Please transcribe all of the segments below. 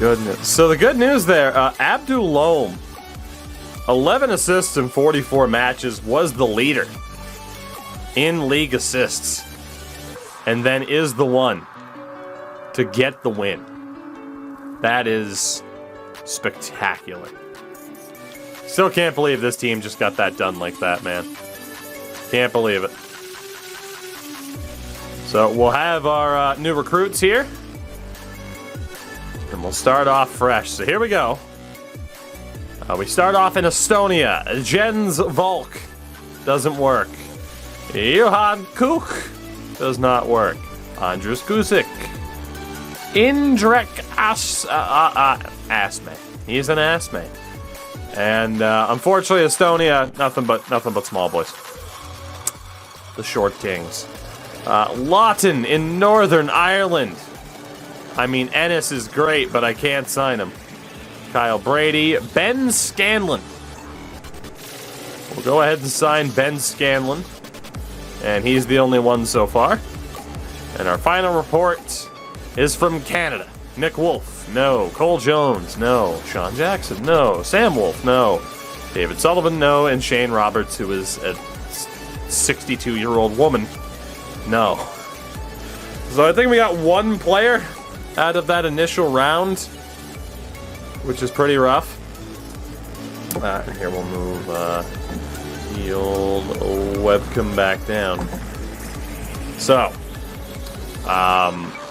Goodness. So the good news there, Abdul Loam, 11 assists in 44 matches, was the leader in league assists, and then is the one to get the win. That is spectacular. Still can't believe this team just got that done like that, man. Can't believe it. So we'll have our new recruits here. And we'll start off fresh. So here we go. We start off in Estonia. Jens Volk. Doesn't work. Johan Kuk. Does not work. Andrus Kusic. Indrek Asme. He's an Asme. And unfortunately, Estonia, nothing but small boys. The Short Kings. Lawton in Northern Ireland. I mean, Ennis is great, but I can't sign him. Kyle Brady. Ben Scanlon. We'll go ahead and sign Ben Scanlon. And he's the only one so far. And our final report is from Canada. Nick Wolf, no. Cole Jones, no. Sean Jackson, no. Sam Wolf, no. David Sullivan, no. And Shane Roberts, who is a 62-year-old woman, no. So I think we got one player out of that initial round, which is pretty rough. And here we'll move the old webcam back down. So,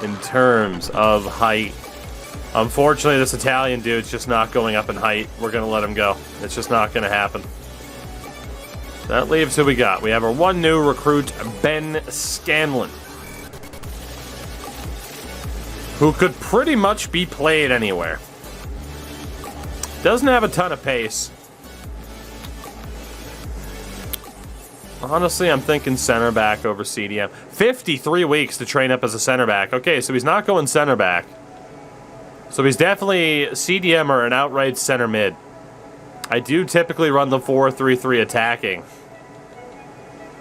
in terms of height, unfortunately this Italian dude's just not going up in height. We're going to let him go. It's just not going to happen. That leaves who we got. We have our one new recruit, Ben Scanlon, who could pretty much be played anywhere. Doesn't have a ton of pace. Honestly, I'm thinking center back over CDM. 53 weeks to train up as a center back. Okay, so he's not going center back. So he's definitely CDM or an outright center mid. I do typically run the 4-3-3 attacking.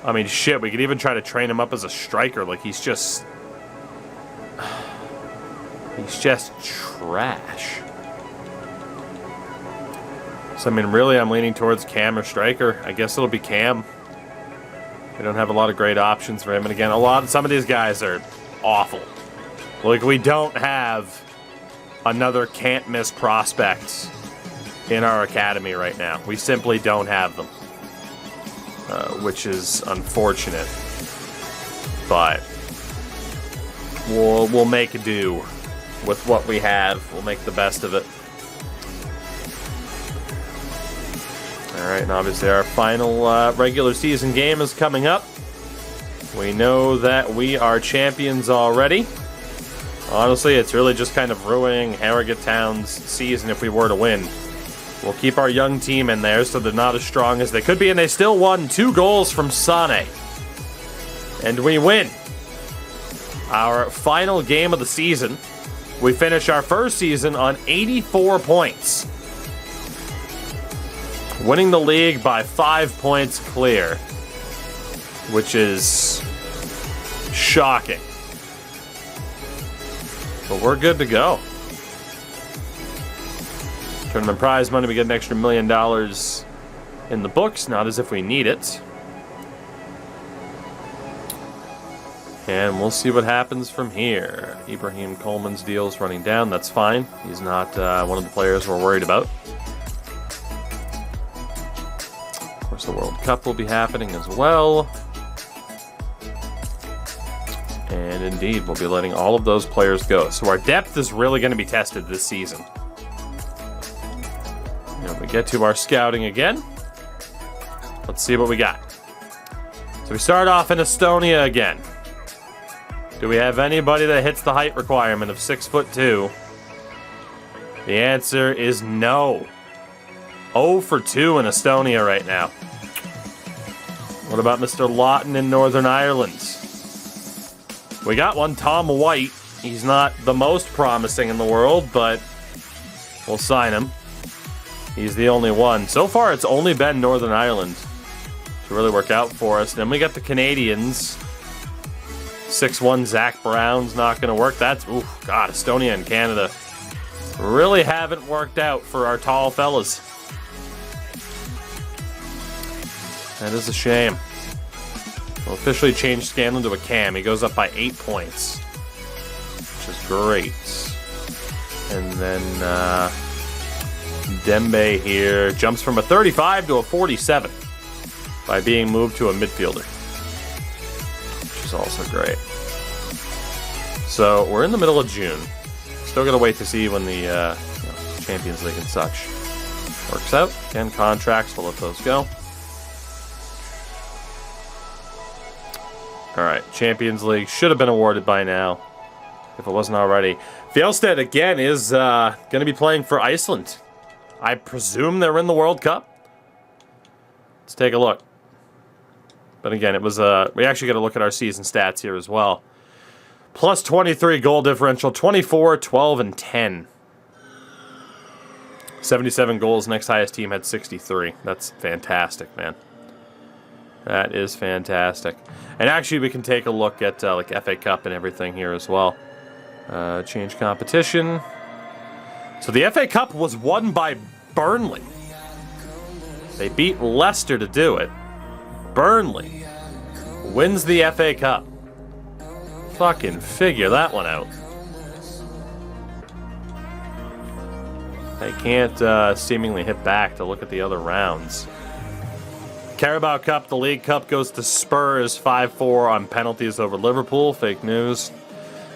I mean, shit, we could even try to train him up as a striker. Like, he's just... he's just trash. So, I mean, really, I'm leaning towards Cam or striker. I guess it'll be Cam. We don't have a lot of great options for him. And again, some of these guys are awful. Like, we don't have another can't-miss prospect in our academy right now. We simply don't have them. Which is unfortunate. But we'll make do with what we have. We'll make the best of it. Alright, and obviously our final regular season game is coming up. We know that we are champions already. Honestly, it's really just kind of ruining Harrogate Town's season if we were to win. We'll keep our young team in there so they're not as strong as they could be, and they still won 2 goals from Sane. And we win our final game of the season. We finish our first season on 84 points. Winning the league by 5 points clear, which is shocking. But we're good to go. Tournament prize money, we get an extra $1 million in the books, not as if we need it. And we'll see what happens from here. Ibrahim Coleman's deal's running down, that's fine. He's not one of the players we're worried about. Of course, the World Cup will be happening as well. And indeed, we'll be letting all of those players go. So our depth is really going to be tested this season. And we get to our scouting again. Let's see what we got. So we start off in Estonia again. Do we have anybody that hits the height requirement of 6'2"? The answer is no. 0 for 2 in Estonia right now. What about Mr. Lawton in Northern Ireland? We got one, Tom White. He's not the most promising in the world, but we'll sign him. He's the only one. So far, it's only been Northern Ireland to really work out for us. Then we got the Canadians. 6'1" Zach Brown's not going to work. That's, ooh, God, Estonia and Canada. really haven't worked out for our tall fellas. That is a shame. We'll officially change Scanlon to a cam. He goes up by 8 points, which is great. And then Dembe here jumps from a 35 to a 47 by being moved to a midfielder, which is also great. So we're in the middle of June. Still got to wait to see when the Champions League and such works out. Again, contracts, we'll let those go. All right, Champions League should have been awarded by now, if it wasn't already. Fjellstedt, again, is going to be playing for Iceland. I presume they're in the World Cup. Let's take a look. But again, it was we actually got to look at our season stats here as well. Plus 23 goal differential, 24, 12, and 10. 77 goals. Next highest team had 63. That's fantastic, man. That is fantastic. And actually, we can take a look at like FA Cup and everything here as well. Change competition. So the FA Cup was won by Burnley. They beat Leicester to do it. Burnley wins the FA Cup. Fucking figure that one out. They can't seemingly hit back to look at the other rounds. Carabao Cup, the League Cup goes to Spurs 5-4 on penalties over Liverpool. Fake news.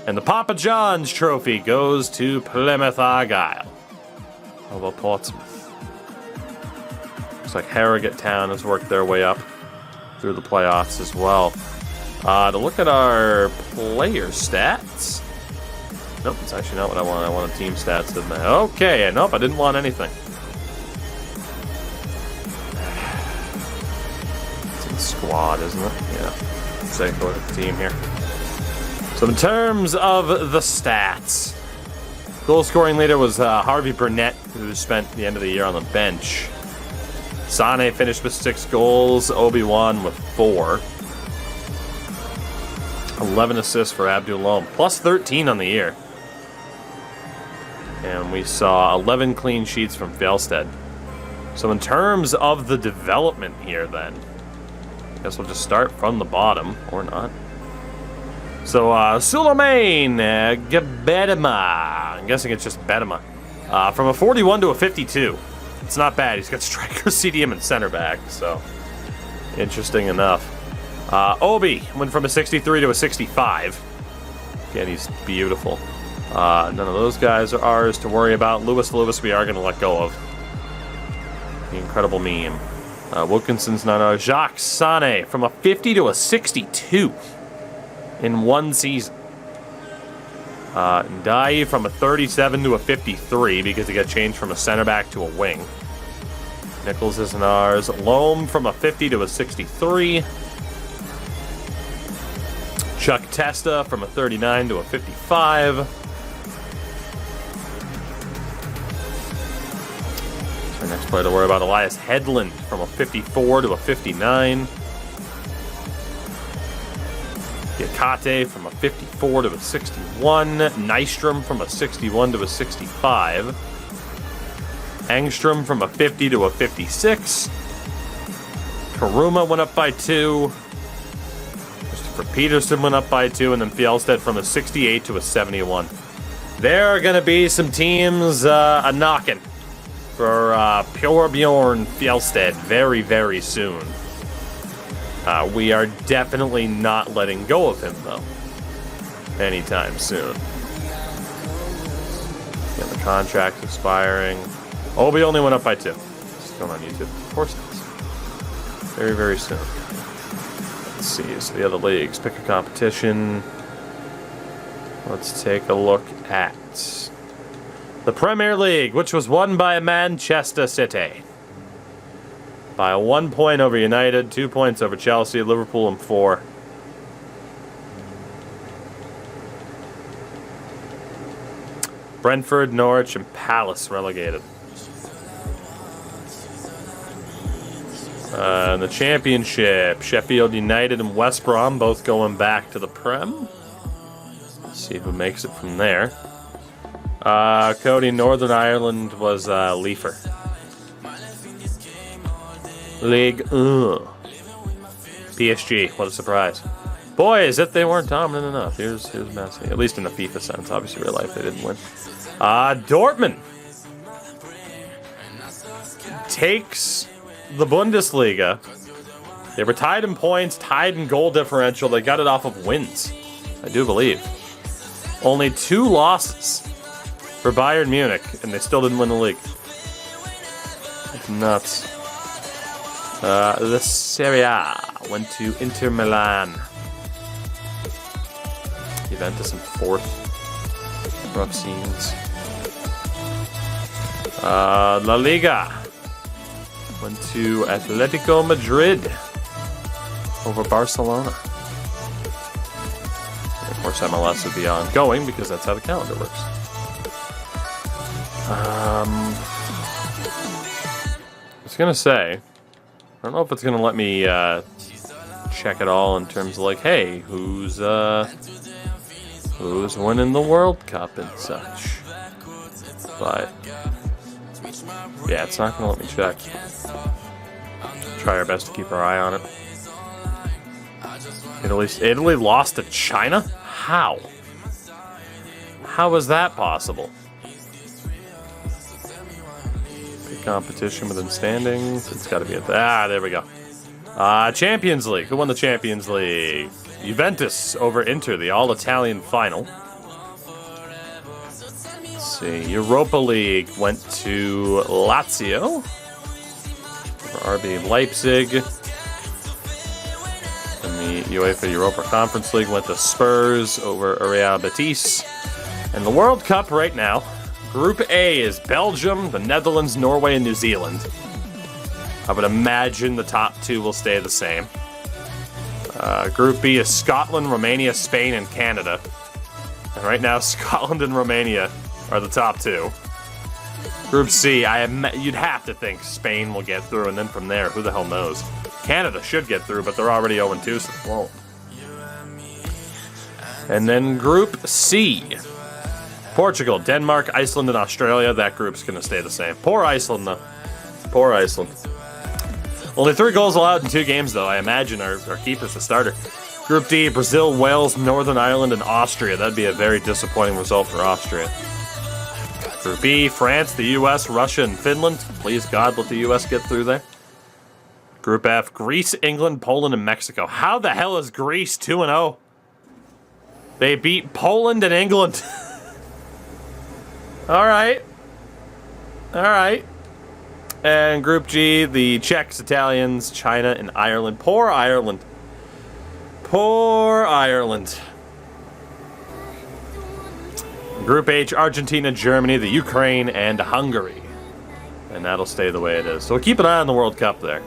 And the Papa John's Trophy goes to Plymouth Argyle. How about Portsmouth? Looks like Harrogate Town has worked their way up through the playoffs as well. To look at our player stats. Nope, it's actually not what I want. I wanted team stats, didn't I? Okay, nope, I didn't want anything. It's in the squad, isn't it? Yeah. Let's take a look at the team here. So in terms of the stats, goal scoring leader was Harvey Burnett, who spent the end of the year on the bench. Sane finished with 6 goals, Obi-Wan with 4. 11 assists for Abdulom, plus 13 on the year. And we saw 11 clean sheets from Fjellstedt. So in terms of the development here then, I guess we'll just start from the bottom, or not. So Suleiman Gebedema, I'm guessing it's just Bedema, from a 41 to a 52. It's not bad. He's got striker, CDM, and center back, so interesting enough. Obi went from a 63 to a 65. Again, he's beautiful. None of those guys are ours to worry about. Lewis we are going to let go of. The incredible meme. Wilkinson's not ours. Jacques Sane from a 50 to a 62 in one season. Ndai from a 37 to a 53 because he got changed from a center back to a wing. Nichols isn't ours. Loam from a 50 to a 63. Chuck Testa from a 39 to a 55. Our next player to worry about, Elias Headland from a 54 to a 59. Yakate from a 54 to a 61. Nystrom from a 61 to a 65. Engstrom from a 50 to a 56. Karuma went up by 2. Christopher Peterson went up by 2. And then Fjellstedt from a 68 to a 71. There are going to be some teams a-knocking for Pure Bjorn Fjellstedt very, very soon. We are definitely not letting go of him, though, anytime soon. Yeah, the contract's expiring. Obi only went up by 2. It's going on YouTube. Of course it is. Very, very soon. Let's see. So the other leagues. Pick a competition. Let's take a look at the Premier League, which was won by Manchester City. By 1 point over United, 2 points over Chelsea, Liverpool, and 4. Brentford, Norwich, and Palace relegated. In the Championship, Sheffield United and West Brom both going back to the Prem. Let's see who makes it from there. Cody, Northern Ireland was Leafer. League PSG, what a surprise. Boy, as if they weren't dominant enough. Here's Messi. At least in the FIFA sense. Obviously, real life, they didn't win. Dortmund takes the Bundesliga. They were tied in points, tied in goal differential. They got it off of wins, I do believe. Only 2 losses for Bayern Munich, and they still didn't win the league. It's nuts. The Serie A went to Inter Milan. Juventus in 4th. Rough scenes. La Liga went to Atletico Madrid over Barcelona. And of course, MLS would be ongoing because that's how the calendar works. I was gonna say, I don't know if it's gonna let me check it all in terms of like, hey, who's winning the World Cup and such. But yeah, it's not gonna let me check. Try our best to keep our eye on it. Italy lost to China? How? How is that possible? Good competition within standings. It's got to be there we go. Champions League. Who won the Champions League? Juventus over Inter, the all-Italian final. Let's see. Europa League went to Lazio over RB Leipzig. And the UEFA Europa Conference League went to Spurs over Real Betis. And the World Cup right now, Group A is Belgium, the Netherlands, Norway, and New Zealand. I would imagine the top 2 will stay the same. Group B is Scotland, Romania, Spain, and Canada. And right now, Scotland and Romania are the top 2. Group C, you'd have to think Spain will get through, and then from there, who the hell knows? Canada should get through, but they're already 0-2, so they won't. And then Group C. Portugal, Denmark, Iceland, and Australia. That group's going to stay the same. Poor Iceland, though. Poor Iceland. Only 3 goals allowed in 2 games, though. I imagine our keeper's the starter. Group D, Brazil, Wales, Northern Ireland, and Austria. That'd be a very disappointing result for Austria. Group E, France, the U.S., Russia, and Finland. Please, God, let the U.S. get through there. Group F, Greece, England, Poland, and Mexico. How the hell is Greece 2-0? They beat Poland and England. All right. And Group G, the Czechs, Italians, China, and Ireland. Poor Ireland. Group H, Argentina, Germany, the Ukraine, and Hungary. And that'll stay the way it is. So keep an eye on the World Cup there.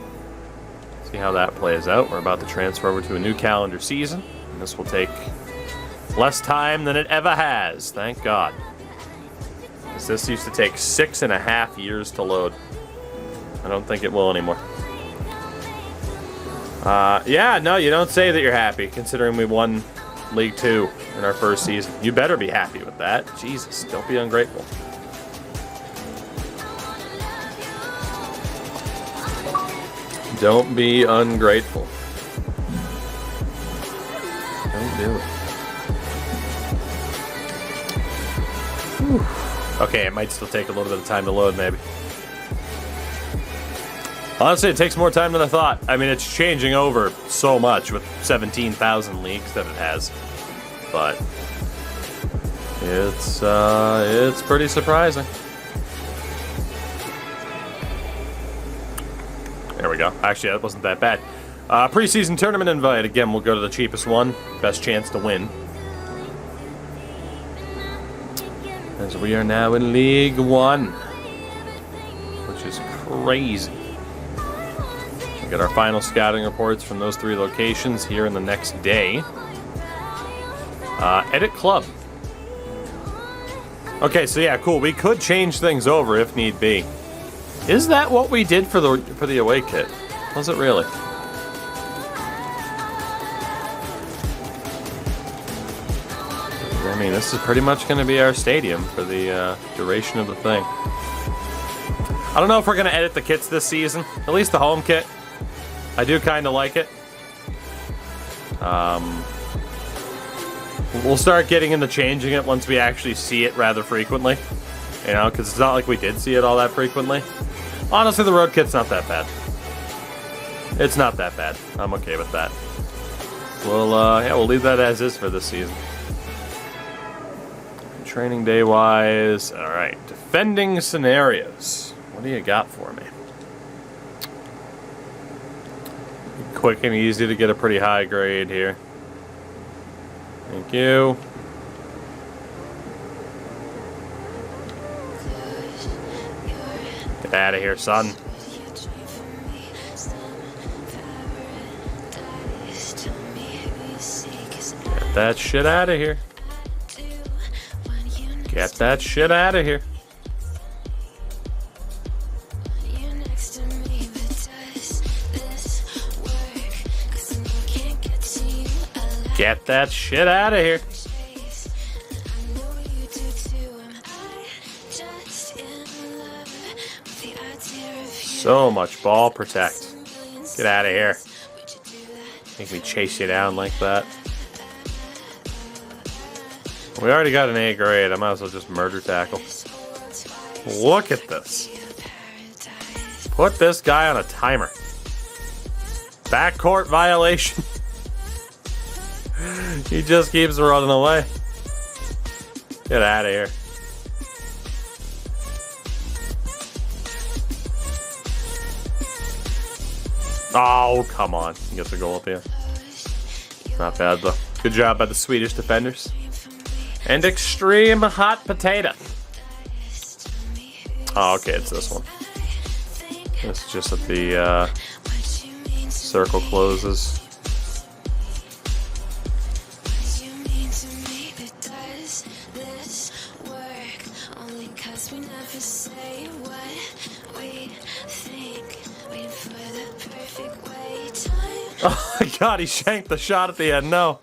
See how that plays out. We're about to transfer over to a new calendar season. And this will take less time than it ever has. Thank God. This used to take 6.5 years to load. I don't think it will anymore. Yeah, no, you don't say that you're happy, considering we won League 2 in our first season. You better be happy with that. Jesus, don't be ungrateful. Don't be ungrateful. Don't do it. Whew. Okay, it might still take a little bit of time to load, maybe. Honestly, it takes more time than I thought. I mean, it's changing over so much with 17,000 leagues that it has. But it's pretty surprising. There we go. Actually, that wasn't that bad. Preseason tournament invite. Again, we'll go to the cheapest one. Best chance to win. As we are now in League 1, which is crazy. We'll get our final scouting reports from those 3 locations here in the next day. Edit club. Okay, so yeah, cool. We could change things over if need be. Is that what we did for the away kit? Was it really? I mean, this is pretty much going to be our stadium for the duration of the thing. I don't know if we're going to edit the kits this season. At least the home kit. I do kind of like it. We'll start getting into changing it once we actually see it rather frequently. You know, because it's not like we did see it all that frequently. Honestly, the road kit's not that bad. It's not that bad. I'm okay with that. We'll leave that as is for this season. Training day wise, all right. Defending scenarios. What do you got for me? Quick and easy to get a pretty high grade here. Thank you. Get out of here, son. Get that shit out of here. Get that shit out of here. Get that shit out of here. So much ball protect. Get out of here. Make me chase you down like that. We already got an A grade. I might as well just murder tackle. Look at this. Put this guy on a timer. Backcourt violation. He just keeps running away. Get out of here. Oh, come on. He gets a goal at the end. Not bad, though. Good job by the Swedish defenders. And extreme hot potato. Oh, okay, it's this one. It's just that the circle closes. Oh my god, he shanked the shot at the end. No.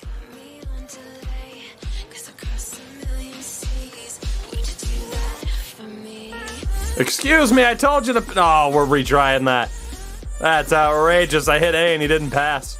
Excuse me, I told you to... Oh, we're retrying that. That's outrageous. I hit A and he didn't pass.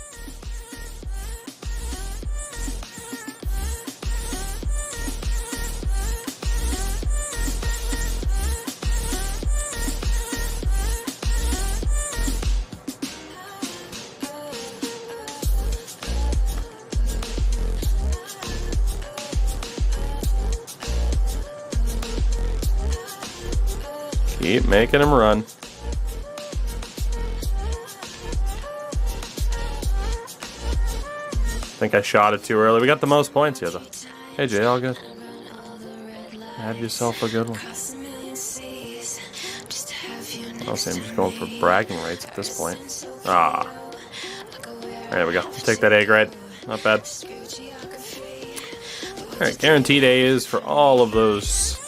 Keep making him run. I think I shot it too early. We got the most points here, though. Hey, Jay, all good. Have yourself a good one. Honestly, I'm just going for bragging rights at this point. Ah. There we go. Take that A grade. Not bad. Alright, guaranteed A's for all of those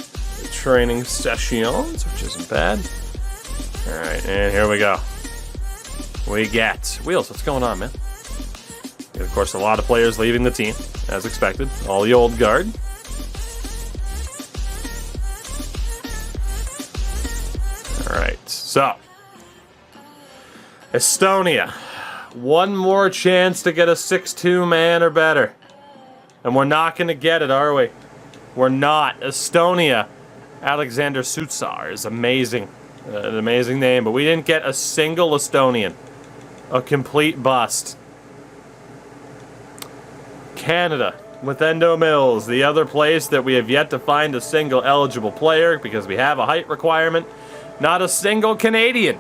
training sessions, which isn't bad. Alright, and here we go. We get Wheels, what's going on, man? And of course, a lot of players leaving the team, as expected. All the old guard. Alright, so Estonia. One more chance to get a 6-2 man or better. And we're not going to get it, are we? We're not. Estonia. Alexander Sutsar is amazing. An amazing name, but we didn't get a single Estonian. A complete bust. Canada, with Endo Mills, the other place that we have yet to find a single eligible player because we have a height requirement. Not a single Canadian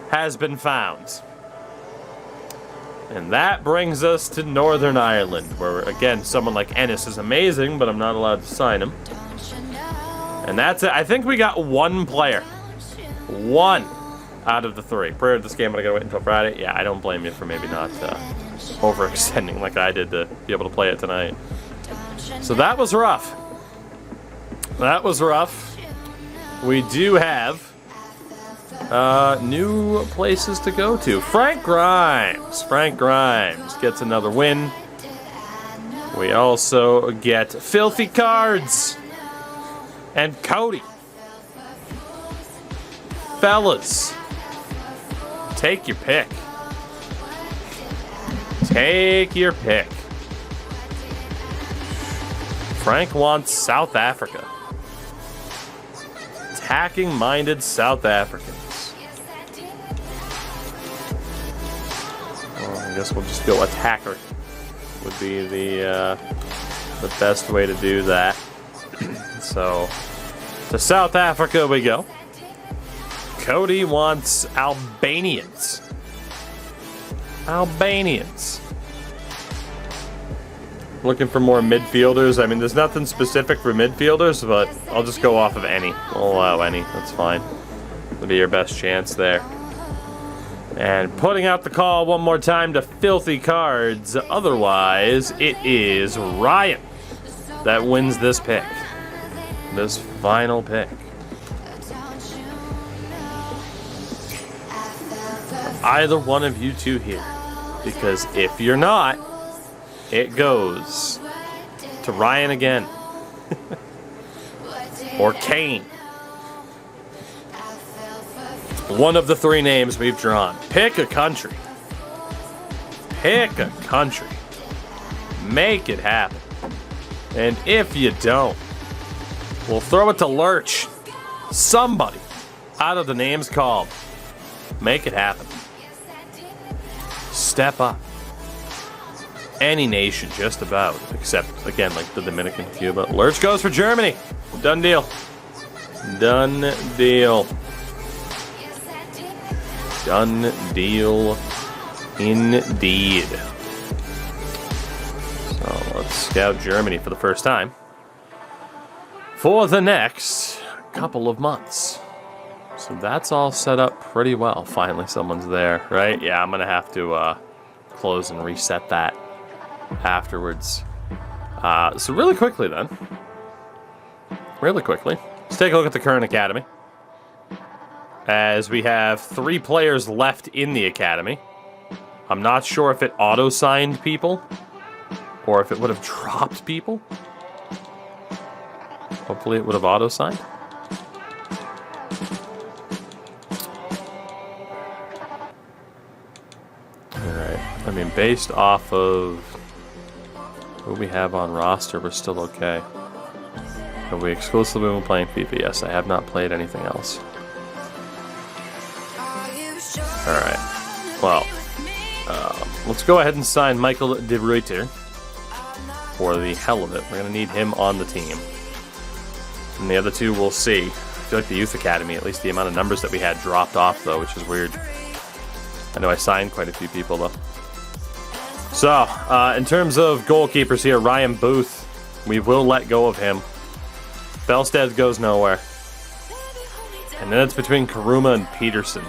has been found. And that brings us to Northern Ireland, where, again, someone like Ennis is amazing, but I'm not allowed to sign him. And that's it. I think we got one player. One out of the three. Prior to this game, I'm going to wait until Friday. Yeah, I don't blame you for maybe not overextending like I did to be able to play it tonight. So that was rough. That was rough. We do have new places to go to. Frank Grimes. Frank Grimes gets another win. We also get Filthy Cards and Cody. Fellas, take your pick. Take your pick. Frank wants South Africa. Attacking-minded South Africans. Well, I guess we'll just go attacker. Would be the best way to do that. So, to South Africa we go. Cody wants Albanians. Albanians. Looking for more midfielders. I mean, there's nothing specific for midfielders, but I'll just go off of any. I'll allow any. That's fine. It'll be your best chance there. And putting out the call one more time to Filthy Cards. Otherwise, it is Ryan that wins this pick. This final pick. Either one of you two here. Because if you're not, it goes to Ryan again. Or Kane. One of the three names we've drawn. Pick a country. Pick a country. Make it happen. And if you don't, we'll throw it to Lurch. Somebody out of the names called. Make it happen. Step up. Any nation, just about. Except, again, like the Dominican, Cuba. Lurch goes for Germany. Done deal. Done deal. Done deal indeed. So let's scout Germany for the first time. For the next couple of months. So that's all set up pretty well. Finally someone's there, right? Yeah, I'm going to have to close and reset that afterwards. So really quickly then. Really quickly. Let's take a look at the current academy. As we have 3 players left in the academy. I'm not sure if it auto-signed people or if it would have dropped people. Hopefully it would have auto-signed. Alright, I mean, based off of who we have on roster, we're still okay. Have we exclusively been playing FIFA? Yes, I have not played anything else. Alright, well, let's go ahead and sign Michael de Ruyter for the hell of it. We're going to need him on the team. And the other two we'll see. I feel like the Youth Academy, at least the amount of numbers that we had dropped off, though, which is weird. I know I signed quite a few people, though. So, in terms of goalkeepers here, Ryan Booth, we will let go of him. Belstead goes nowhere. And then it's between Karuma and Peterson.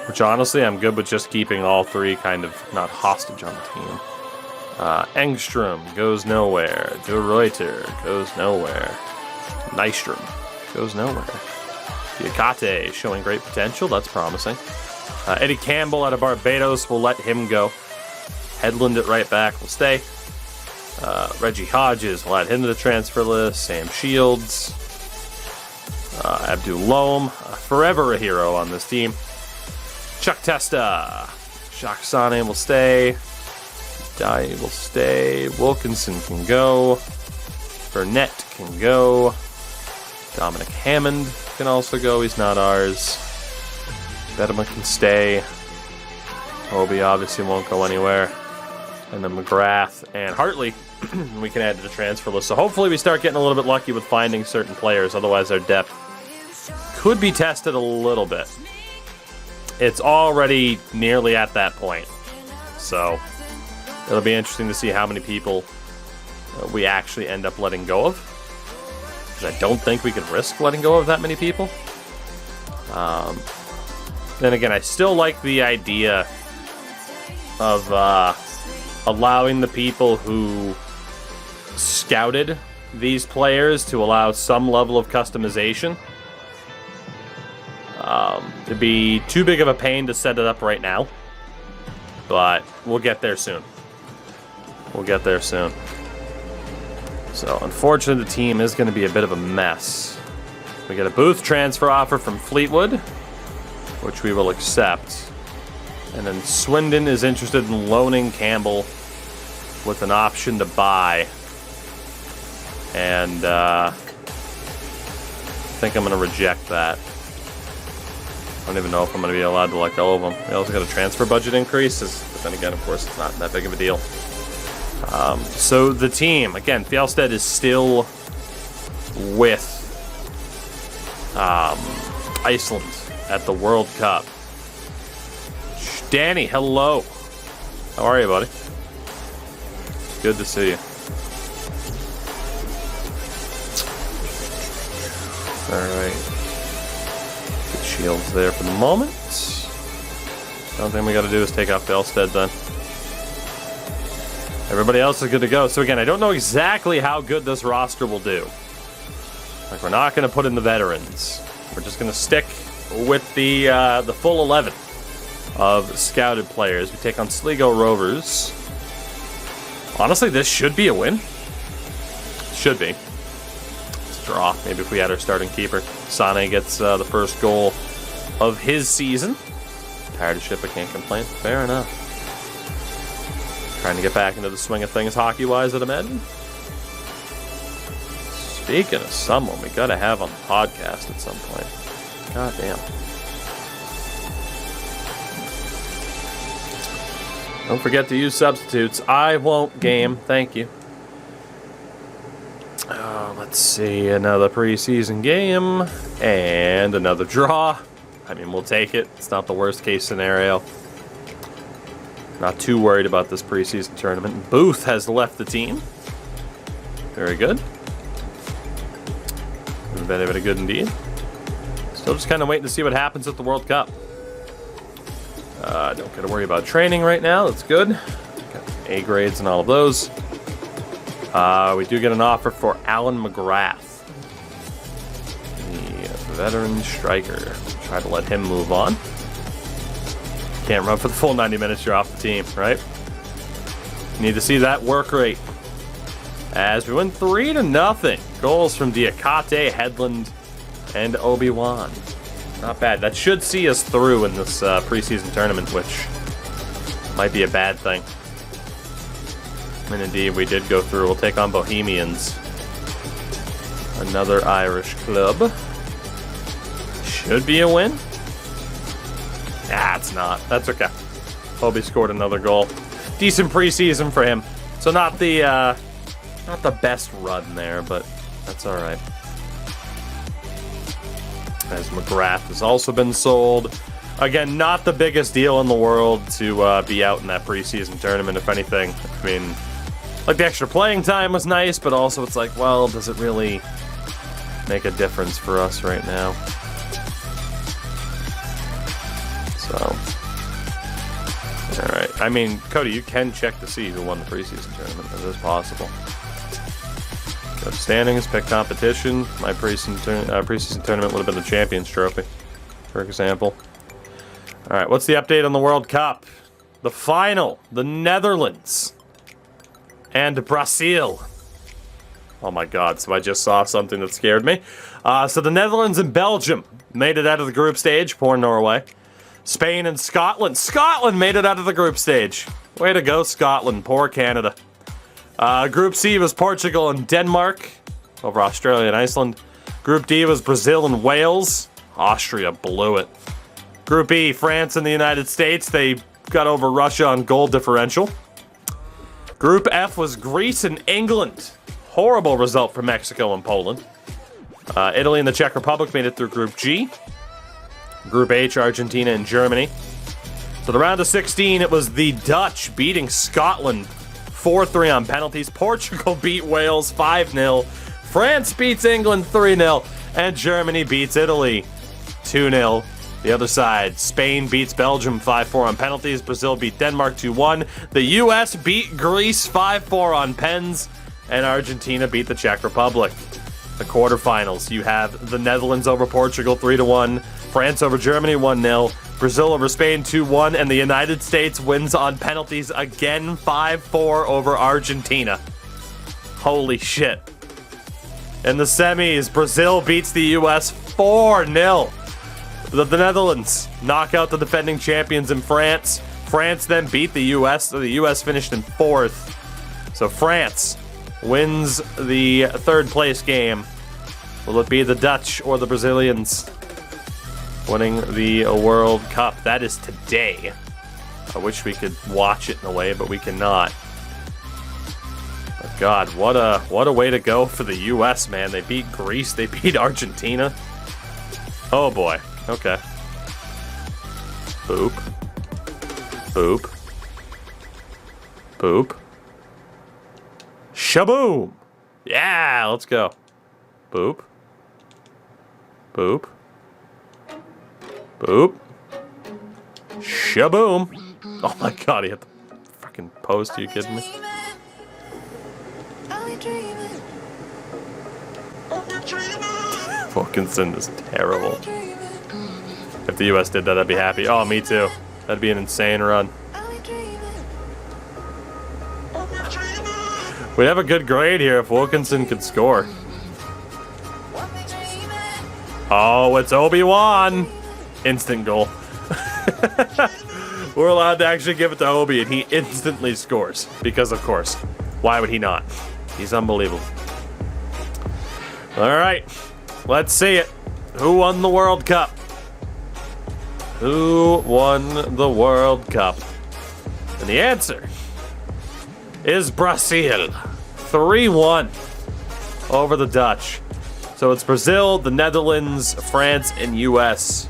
Which, honestly, I'm good with just keeping all 3 kind of not hostage on the team. Engstrom goes nowhere. De Ruyter goes nowhere. Nystrom goes nowhere. Diakate showing great potential. That's promising. Eddie Campbell out of Barbados, we'll let him go. Headland at right back will stay. Reggie Hodges, we'll add him to the transfer list. Sam Shields. Abdul Loam, forever a hero on this team. Chuck Testa. Jacques Sane will stay. Dye will stay. Wilkinson can go. Burnett can go. Dominic Hammond can also go. He's not ours. Bedema can stay. Obi obviously won't go anywhere. And then McGrath and Hartley we can add to the transfer list. So hopefully we start getting a little bit lucky with finding certain players. Otherwise our depth could be tested a little bit. It's already nearly at that point. So it'll be interesting to see how many people we actually end up letting go of. Because I don't think we can risk letting go of that many people. Then again, I still like the idea of allowing the people who scouted these players to allow some level of customization. It'd be too big of a pain to set it up right now. but we'll get there soon. We'll get there soon. So, unfortunately, the team is going to be a bit of a mess. We get a Booth transfer offer from Fleetwood, which we will accept. And then Swindon is interested in loaning Campbell with an option to buy. And I think I'm going to reject that. I don't even know if I'm going to be allowed to let go of them. We also got a transfer budget increase, but then again, of course, it's not that big of a deal. So the team, again, Fjellstedt is still with Iceland at the World Cup. Danny, hello. How are you, buddy? Good to see you. Alright. Good shields there for the moment. The only thing we gotta do is take off Fjellstedt then. Everybody else is good to go. So again, I don't know exactly how good this roster will do. Like, we're not going to put in the veterans. We're just going to stick with the full 11 of scouted players. We take on Sligo Rovers. Honestly, this should be a win. Should be. Let's draw. Maybe if we had our starting keeper. Sane gets the first goal of his season. Tired of ship, I can't complain. Fair enough. Trying to get back into the swing of things hockey-wise, I'd imagine. Speaking of someone we gotta have on the podcast at some point. God damn. Don't forget to use substitutes. I won't, game. Thank you. Let's see. Another preseason game. And another draw. I mean, we'll take it. It's not the worst case scenario. Not too worried about this preseason tournament. Booth has left the team. Very good. Very, very good indeed. Still just kind of waiting to see what happens at the World Cup. Don't got to worry about training right now. That's good. Got A grades and all of those. We do get an offer for Alan McGrath, the veteran striker. Try to let him move on. Can't run for the full 90 minutes, you're off the team, right? Need to see that work rate. As we win 3-0. Goals from Diakate, Headland, and Obi-Wan. Not bad. That should see us through in this preseason tournament, which might be a bad thing. And indeed, we did go through. We'll take on Bohemians. Another Irish club. Should be a win. Nah, it's not. That's okay. Obi scored another goal. Decent preseason for him. So not the best run there, but that's all right. As McGrath has also been sold. Again, not the biggest deal in the world to be out in that preseason tournament, if anything. I mean, like, the extra playing time was nice, but also it's like, well, does it really make a difference for us right now? So, all right. I mean, Cody, you can check to see who won the preseason tournament. It is possible. Go to standings, pick competition. My preseason tournament would have been the Champions Trophy, for example. All right, what's the update on the World Cup? The final, the Netherlands and Brazil. Oh my God, so I just saw something that scared me. So the Netherlands and Belgium made it out of the group stage. Poor Norway. Spain and Scotland. Scotland made it out of the group stage. Way to go, Scotland. Poor Canada. Group C was Portugal and Denmark over Australia and Iceland. Group D was Brazil and Wales. Austria blew it. Group E, France and the United States. They got over Russia on goal differential. Group F was Greece and England. Horrible result for Mexico and Poland. Italy and the Czech Republic made it through Group G. Group H, Argentina and Germany. So the round of 16, it was the Dutch beating Scotland 4-3 on penalties. Portugal beat Wales 5-0. France beats England 3-0. And Germany beats Italy 2-0. The other side, Spain beats Belgium 5-4 on penalties. Brazil beat Denmark 2-1. The U.S. beat Greece 5-4 on pens. And Argentina beat the Czech Republic. The quarterfinals, you have the Netherlands over Portugal 3-1. France over Germany 1-0. Brazil over Spain 2-1, and the United States wins on penalties again 5-4 over Argentina. Holy shit. In the semis, Brazil beats the US 4-0. The Netherlands knock out the defending champions in France. France then beat the US, so the US finished in 4th. So France wins the 3rd place game. Will it be the Dutch or the Brazilians winning the World Cup? That is today. I wish we could watch it in a way, but we cannot. But God, what a way to go for the US, man. They beat Greece, they beat Argentina. Oh boy. Okay. Boop. Boop. Boop. Shaboom! Yeah, let's go. Boop. Boop. Boop. Shaboom! Oh my god, he hit the fucking post. Are you kidding me? Wilkinson is terrible. If the US did that, I'd be happy. Oh, me too. That'd be an insane run. We'd have a good grade here if Wilkinson could score. Oh, it's Obi-Wan! Instant goal. We're allowed to actually give it to Obi, and he instantly scores. Because, of course, why would he not? He's unbelievable. All right, let's see it. Who won the World Cup? Who won the World Cup? And the answer is Brazil. 3-1 over the Dutch. So it's Brazil, the Netherlands, France, and US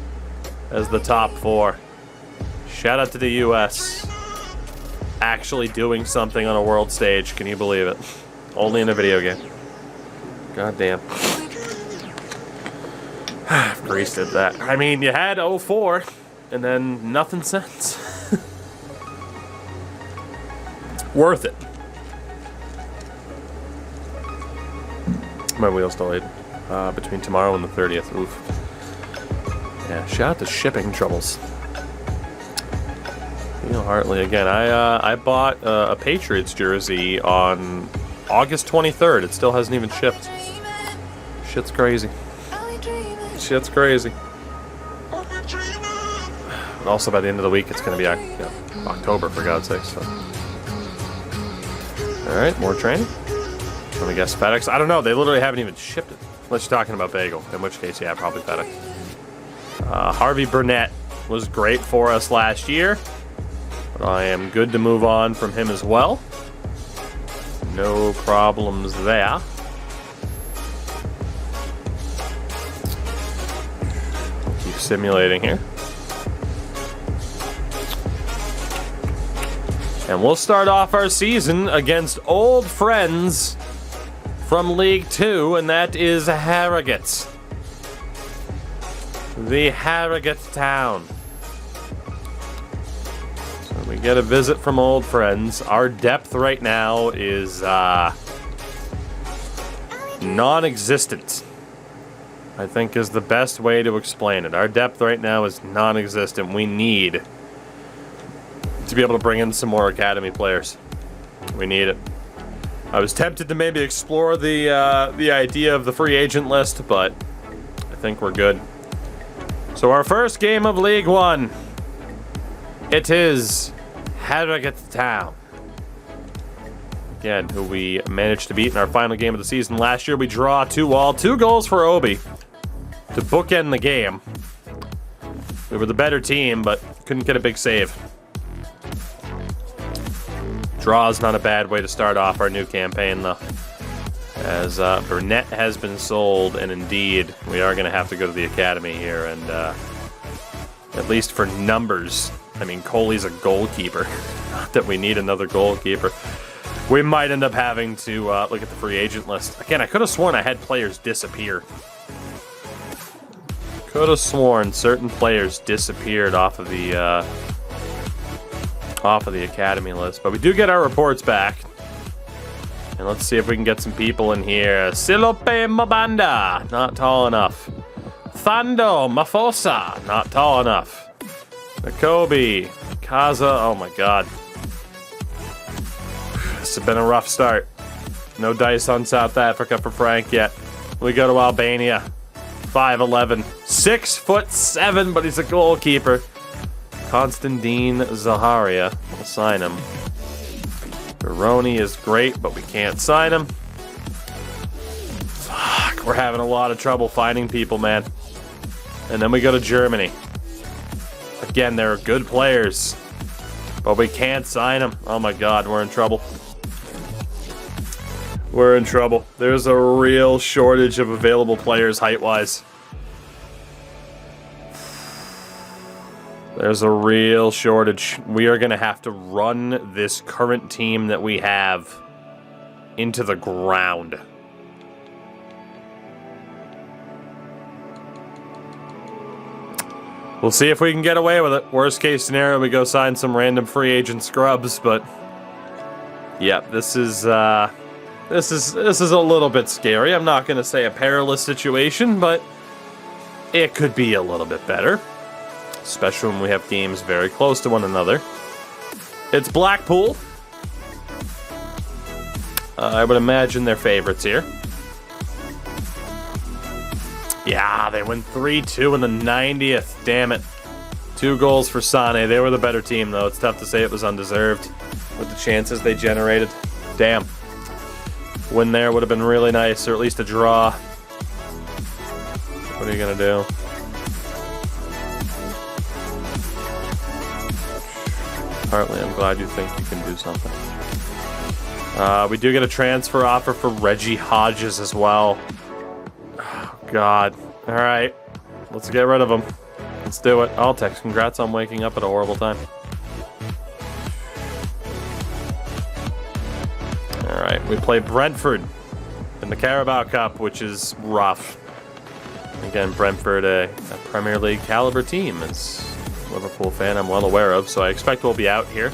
as the top 4. Shout out to the US. Actually doing something on a world stage. Can you believe it? Only in a video game. God damn. Greece did that. I mean, you had 04, and then nothing since. Worth it. My wheel's delayed. Between tomorrow and the 30th. Oof. Yeah, shout out to shipping troubles. Neil Hartley again. I bought a Patriots jersey on August 23rd. It still hasn't even shipped. Shit's crazy. Shit's crazy. And also by the end of the week, it's going to be October, for God's sake. So. Alright, more training. Let me guess, FedEx. I don't know. They literally haven't even shipped it. Unless you're talking about Bagel. In which case, yeah, probably FedEx. Harvey Burnett was great for us last year. But I am good to move on from him as well. No problems there. Keep simulating here. And we'll start off our season against old friends from League 2, and that is Harrogate. The Harrogate town. So we get a visit from old friends. Our depth right now is non-existent, I think is the best way to explain it. Our depth right now is non-existent. We need to be able to bring in some more academy players. We need it. I was tempted to maybe explore the idea of the free agent list, but I think we're good. So our first game of League 1, it is Harrogate Town. Again, who we managed to beat in our final game of the season. Last year we draw 2-2, 2 goals for Obi to bookend the game. We were the better team, but couldn't get a big save. Draw is not a bad way to start off our new campaign, though. As Burnett has been sold, and indeed, we are going to have to go to the academy here, and at least for numbers, I mean, Coley's a goalkeeper. Not that we need another goalkeeper. We might end up having to look at the free agent list. Again, I could have sworn I had players disappear. Could have sworn certain players disappeared off of the academy list, but we do get our reports back. And let's see if we can get some people in here. Silope Mabanda, not tall enough. Thando Mafosa, not tall enough. Nakobe. Kaza. Oh my god. This has been a rough start. No dice on South Africa for Frank yet. We go to Albania. 5'11". 6'7", but he's a goalkeeper. Konstantin Zaharia. We'll sign him. Garoni is great, but we can't sign him. Fuck, we're having a lot of trouble finding people, man. And then we go to Germany. Again, they're good players, but we can't sign them. Oh my god, we're in trouble. We're in trouble. There's a real shortage of available players height-wise. There's a real shortage. We are going to have to run this current team that we have into the ground. We'll see if we can get away with it. Worst case scenario, we go sign some random free agent scrubs, but yeah, this is a little bit scary. I'm not going to say a perilous situation, but it could be a little bit better. Especially when we have games very close to one another. It's Blackpool. I would imagine they're favorites here. Yeah, they win 3-2 in the 90th. Damn it. 2 goals for Sane. They were the better team, though. It's tough to say it was undeserved with the chances they generated. Damn. Win there would have been really nice, or at least a draw. What are you going to do? Partly, I'm glad you think you can do something. We do get a transfer offer for Reggie Hodges as well. Oh, God. All right. Let's get rid of him. Let's do it. I'll text. Congrats on waking up at a horrible time. All right. We play Brentford in the Carabao Cup, which is rough. Again, Brentford, a Premier League caliber team. It's Liverpool fan I'm well aware of, so I expect we'll be out here.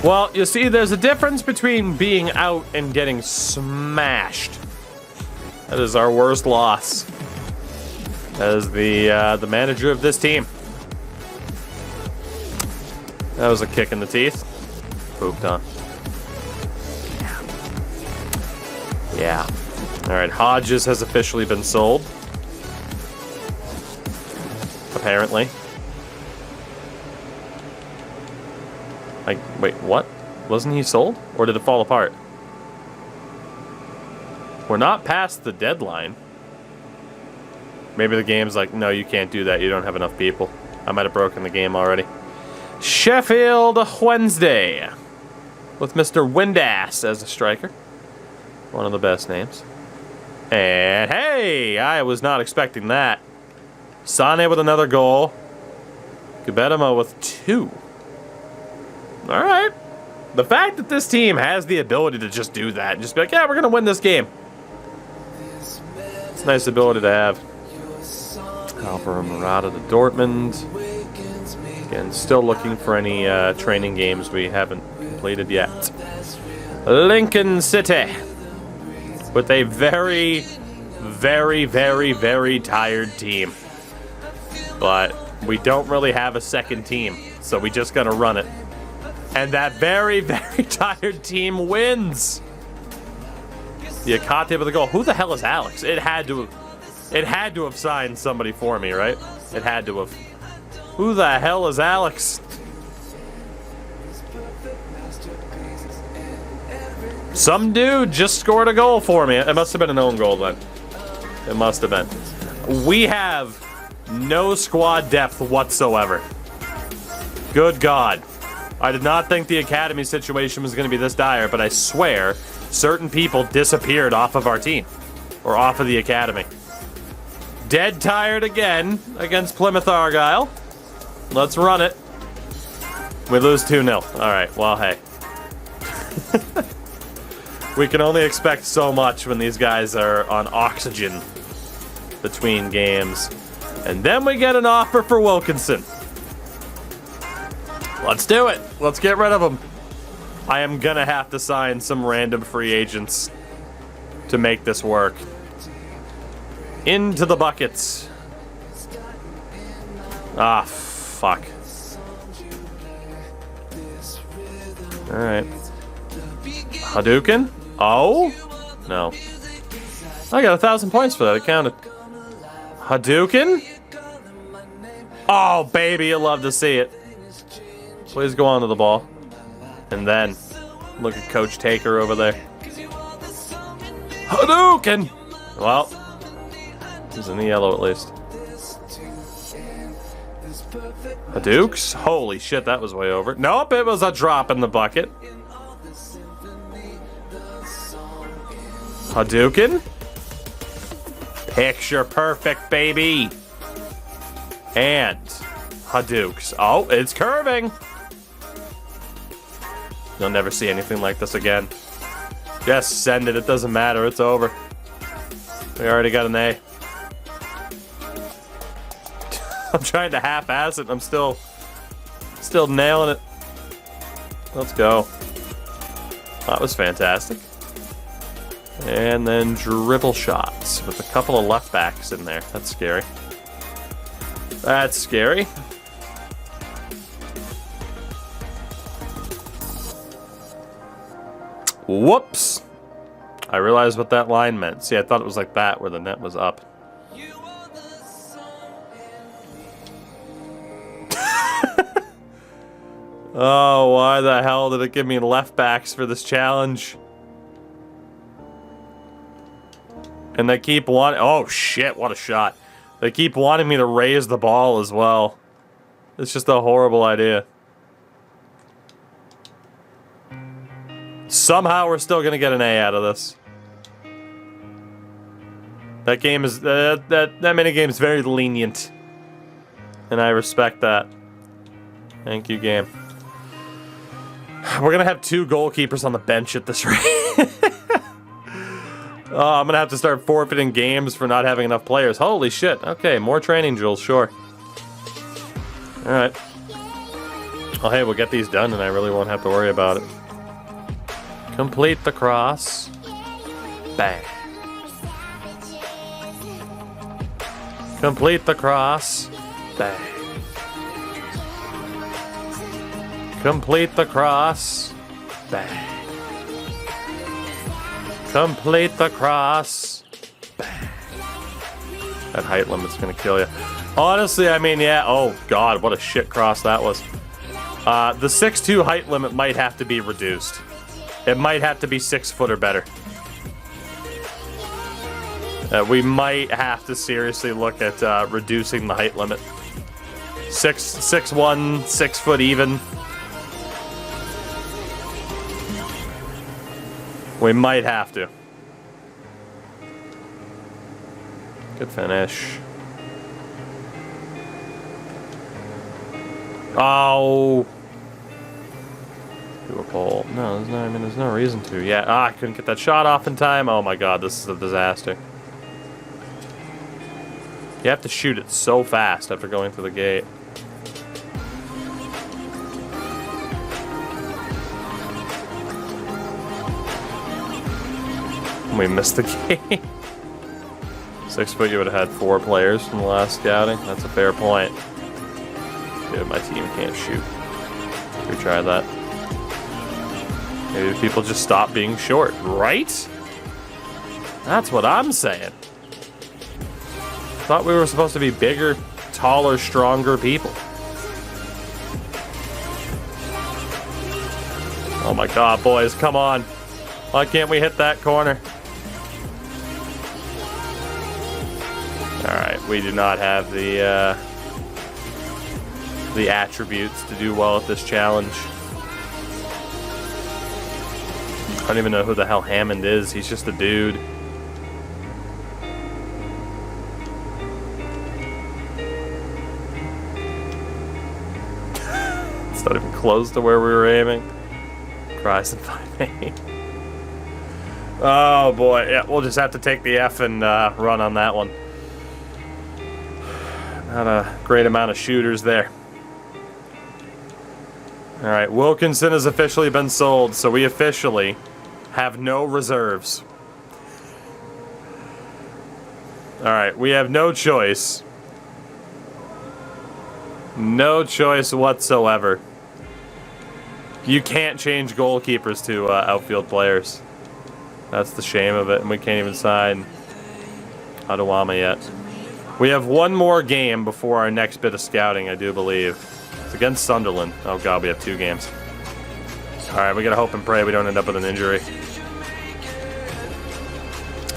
Well, you see, there's a difference between being out and getting smashed. That is our worst loss as the manager of this team. That was a kick in the teeth. Pooped on. Yeah. All right, Hodges has officially been sold. Apparently. Like, wait, what? Wasn't he sold? Or did it fall apart? We're not past the deadline. Maybe the game's like, no, you can't do that. You don't have enough people. I might have broken the game already. Sheffield Wednesday. With Mr. Windass as a striker. One of the best names. And hey, I was not expecting that. Sane with another goal. Kubedema with 2. All right. The fact that this team has the ability to just do that and just be like, yeah, we're going to win this game. It's a nice ability to have. Alvaro Morata to Dortmund. Again, still looking for any training games we haven't completed yet. Lincoln City. With a very, very, very, very tired team. But we don't really have a second team, so we just gotta run it. And that very, very tired team wins. The Akate with a goal. Who the hell is Alex? It had to have signed somebody for me, right? It had to have. Who the hell is Alex? Some dude just scored a goal for me. It must have been an own goal then. It must have been. We have no squad depth whatsoever. Good God. I did not think the academy situation was going to be this dire, but I swear certain people disappeared off of our team. Or off of the academy. Dead tired again against Plymouth Argyle. Let's run it. We lose 2-0. All right, well, hey. We can only expect so much when these guys are on oxygen between games. And then we get an offer for Wilkinson. Let's do it. Let's get rid of him. I am going to have to sign some random free agents to make this work. Into the buckets. Ah, fuck. Alright. Hadouken? Oh? No. I got 1,000 points for that. It counted. Hadouken? Oh, baby, you love to see it. Please go on to the ball. And then, look at Coach Taker over there. Hadouken! Well, he's in the yellow at least. Hadoukes? Holy shit, that was way over. Nope, it was a drop in the bucket. Hadouken? Picture perfect, baby. And Hadoukes. Oh, it's curving. You'll never see anything like this again. Just send it. It doesn't matter. It's over. We already got an A. I'm trying to half-ass it. I'm still nailing it. Let's go. That was fantastic. And then dribble shots with a couple of left backs in there. That's scary. That's scary. Whoops. I realized what that line meant. See, I thought it was like that, where the net was up. Oh, why the hell did it give me left backs for this challenge? And they keep wanting... Oh, shit, what a shot. They keep wanting me to raise the ball as well. It's just a horrible idea. Somehow we're still going to get an A out of this. That game is... that minigame is very lenient. And I respect that. Thank you, game. We're going to have 2 goalkeepers on the bench at this rate. Oh, I'm going to have to start forfeiting games for not having enough players. Holy shit. Okay, more training drills, sure. Alright. Well, hey, we'll get these done and I really won't have to worry about it. Complete the cross. Bang. Complete the cross. Bang. Complete the cross. Bang. Complete the cross. Bang. That height limit's gonna kill you. Honestly, I mean, yeah. Oh, God, what a shit cross that was. The 6'2" height limit might have to be reduced. It might have to be 6 foot or better. We might have to seriously look at reducing the height limit. 6'1", 6 foot even. We might have to. Good finish. Oh. Do a goal. No, there's no. I mean, there's no reason to. Yeah. I couldn't get that shot off in time. Oh my God, this is a disaster. You have to shoot it so fast after going through the gate. We missed the game. 6 foot, you would have had 4 players from the last scouting. That's a fair point. Dude, my team can't shoot. We try that. Maybe people just stop being short, right? That's what I'm saying. Thought we were supposed to be bigger, taller, stronger people. Oh my God, boys, come on. Why can't we hit that corner? Alright, we do not have the attributes to do well at this challenge. I don't even know who the hell Hammond is. He's just a dude. It's not even close to where we were aiming. Cries in 5A. Oh boy, yeah, we'll just have to take the F and run on that one. Not a great amount of shooters there. Alright, Wilkinson has officially been sold, so we officially have no reserves. Alright, we have no choice. No choice whatsoever. You can't change goalkeepers to outfield players. That's the shame of it, and we can't even sign Adewama yet. We have one more game before our next bit of scouting, I do believe. It's against Sunderland. Oh god, we have 2 games. Alright, we gotta hope and pray we don't end up with an injury.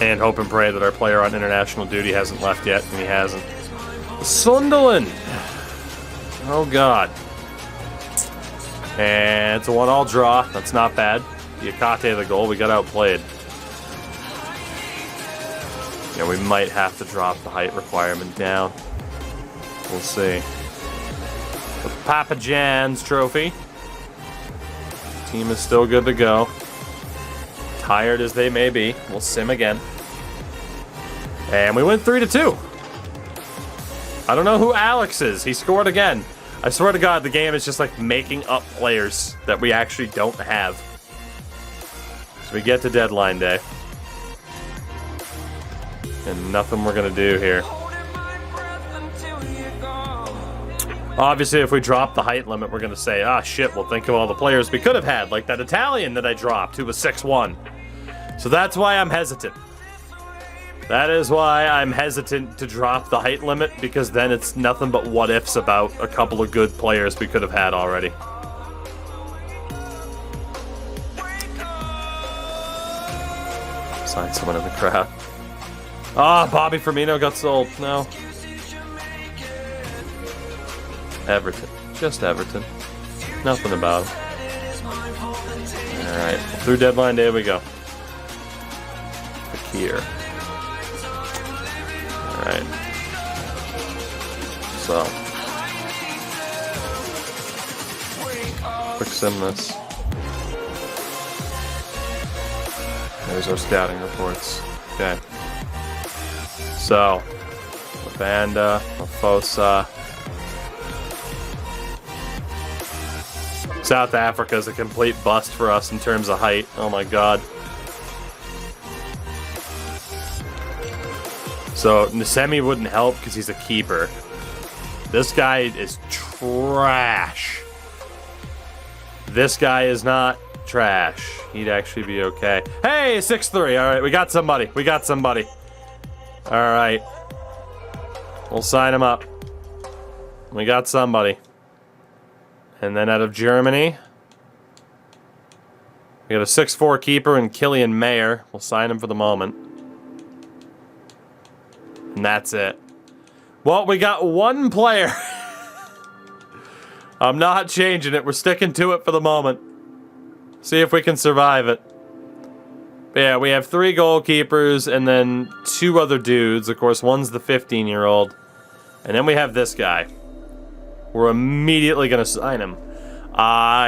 And hope and pray that our player on international duty hasn't left yet, and he hasn't. Sunderland! Oh god. And it's a 1-1 draw. That's not bad. Diakate the goal. We got outplayed. Yeah, we might have to drop the height requirement down. We'll see. The Papa Jan's trophy. Team is still good to go. Tired as they may be. We'll sim again. And we went 3-2. I don't know who Alex is. He scored again. I swear to God, the game is just like making up players that we actually don't have. So we get to deadline day. And nothing we're going to do here. Obviously, if we drop the height limit, we're going to say, ah, shit, well, think of all the players we could have had, like that Italian that I dropped, who was 6'1". So that's why I'm hesitant. That is why I'm hesitant to drop the height limit, because then it's nothing but what-ifs about a couple of good players we could have had already. Sign someone in the crowd. Ah, Bobby Firmino got sold. No. Everton. Just Everton. Nothing about him. Alright, through deadline day we go. Fakir. Alright. So. Quick sim this. There's our scouting reports. Okay. So. Banda, Mafosa. South Africa is a complete bust for us in terms of height. Oh my god. So, Nsemi wouldn't help because he's a keeper. This guy is trash. This guy is not trash. He'd actually be okay. Hey, 6'3". Alright, we got somebody. We got somebody. Alright. We'll sign him up. We got somebody. And then out of Germany, we got a 6'4" keeper and Killian Mayer. We'll sign him for the moment. And that's it. Well, we got one player. I'm not changing it. We're sticking to it for the moment. See if we can survive it. But yeah, we have 3 goalkeepers and then 2 other dudes. Of course, one's the 15-year-old. And then we have this guy. We're immediately going to sign him.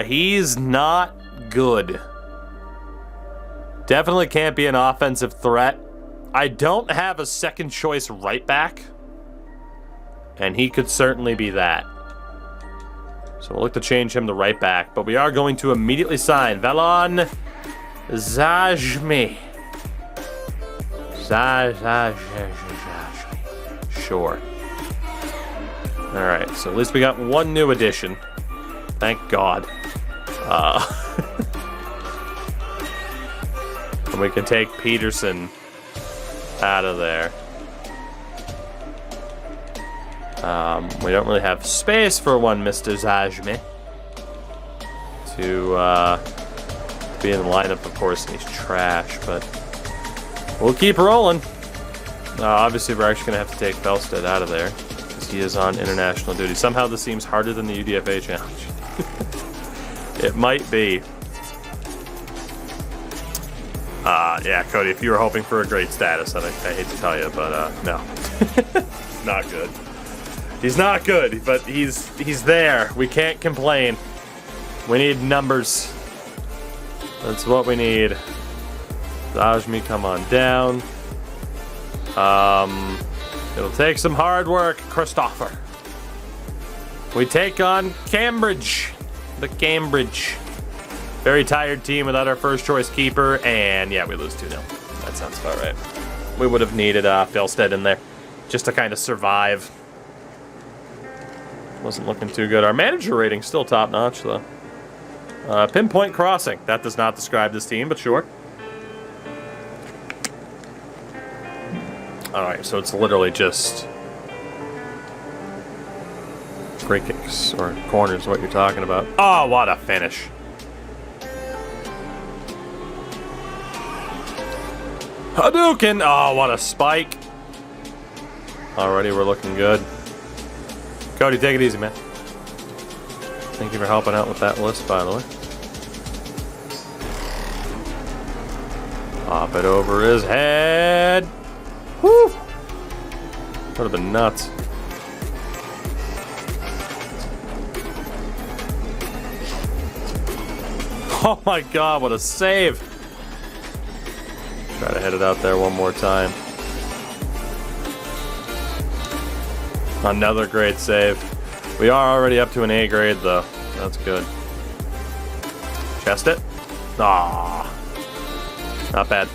He's not good. Definitely can't be an offensive threat. I don't have a second choice right back. And he could certainly be that. So we'll look to change him to right back. But we are going to immediately sign Valon Zajmi. Sure. Alright, so at least we got one new addition. Thank God. And we can take Peterson out of there. We don't really have space for one Mr. Zajmi to be in the lineup, of course, and he's trash, but we'll keep rolling. Obviously, we're actually going to have to take Felstead out of there. He is on international duty. Somehow this seems harder than the UDFA challenge. It might be. Yeah, Cody, if you were hoping for a great status, I hate to tell you, but no. Not good. He's not good, but he's there. We can't complain. We need numbers. That's what we need. Zajmi, come on down. It'll take some hard work, Christopher. We take on Cambridge. The Cambridge. Very tired team without our first choice keeper. And yeah, we lose 2-0. That sounds about right. we would have needed Fjellstedt in there just to kind of survive. Wasn't looking too good. Our manager rating's still top-notch, though. Pinpoint crossing. That does not describe this team, but sure. Alright, so it's literally just free kicks or corners, what you're talking about. Oh, what a finish. Hadouken! Oh, what a spike. Already we're looking good. Cody, take it easy, man. Thank you for helping out with that list, by the way. Pop it over his head. Woo! Would have been nuts. Oh my god, what a save! Try to head it out there one more time. Another great save. We are already up to an A grade, though. That's good. Chest it. Ah, not bad.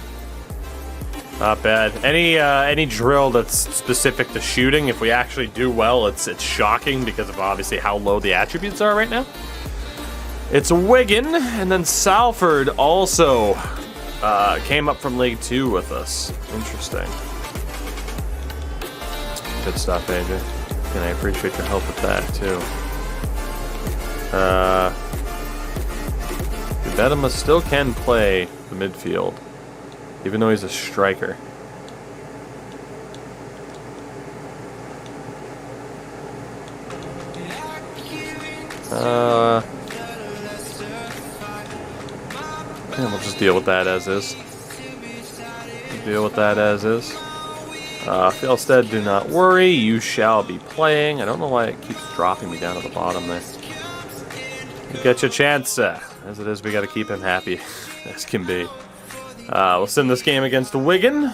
Not bad. Any drill that's specific to shooting, if we actually do well, it's shocking because of obviously how low the attributes are right now. It's Wigan, and then Salford also came up from League 2 with us. Interesting. Good stuff, AJ. And I appreciate your help with that, too. Bedema still can play the midfield, even though he's a striker. Yeah, we'll just deal with that as is. Deal with that as is. Fjellstedt, do not worry. You shall be playing. I don't know why it keeps dropping me down to the bottom there. You get your chance. As it is, we got to keep him happy as can be. We'll send this game against Wigan.